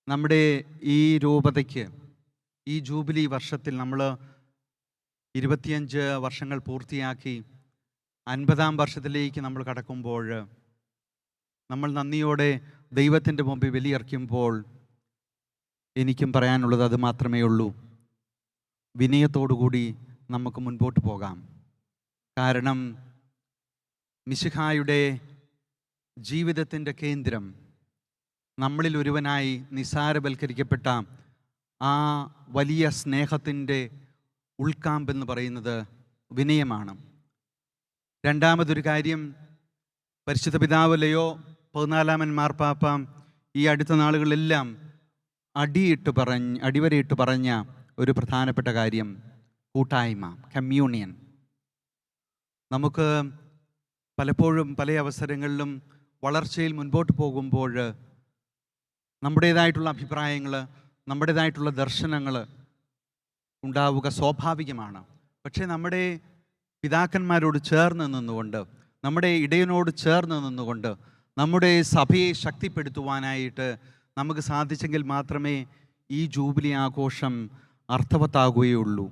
നമ്മുടെ ഈ രൂപതയ്ക്ക് ഈ ജൂബിലി വർഷത്തിൽ നമ്മൾ 25 വർഷങ്ങൾ പൂർത്തിയാക്കി 50-ാം വർഷത്തിലേക്ക് നമ്മൾ കടക്കുമ്പോൾ നമ്മൾ നന്ദിയോടെ ദൈവത്തിൻ്റെ മുമ്പിൽ ബലിയർക്കുമ്പോൾ എനിക്കും പറയാനുള്ളത് അത് മാത്രമേ ഉള്ളൂ. വിനയത്തോടുകൂടി നമുക്ക് മുൻപോട്ട് പോകാം. കാരണം മിശിഹായുടെ ജീവിതത്തിൻ്റെ കേന്ദ്രം നമ്മളിൽ ഒരുവനായി നിസാരവൽക്കരിക്കപ്പെട്ട ആ വലിയ സ്നേഹത്തിൻ്റെ ഉൾക്കാമ്പെന്ന് പറയുന്നത് വിനയമാണ്. രണ്ടാമതൊരു കാര്യം, പരിശുദ്ധ പിതാവ് ലയോ 14 മാർപ്പാപ്പ ഈ അടുത്ത നാളുകളിലെല്ലാം അടിവരയിട്ട് പറഞ്ഞ ഒരു പ്രധാനപ്പെട്ട കാര്യം കൂട്ടായ്മ, കമ്മ്യൂണിയൻ. നമുക്ക് പലപ്പോഴും പല അവസരങ്ങളിലും വളർച്ചയിൽ മുൻപോട്ട് പോകുമ്പോൾ നമ്മുടേതായിട്ടുള്ള അഭിപ്രായങ്ങൾ, നമ്മുടേതായിട്ടുള്ള ദർശനങ്ങൾ ഉണ്ടാവുക സ്വാഭാവികമാണ്. പക്ഷേ നമ്മുടെ പിതാക്കന്മാരോട് ചേർന്ന് നിന്നുകൊണ്ട്, നമ്മുടെ ഇടയനോട് ചേർന്ന് നിന്നുകൊണ്ട് നമ്മുടെ സഭയെ ശക്തിപ്പെടുത്തുവാനായിട്ട് നമുക്ക് സാധിച്ചെങ്കിൽ മാത്രമേ ഈ ജൂബിലി ആഘോഷം അർത്ഥവത്താകുകയുള്ളൂ.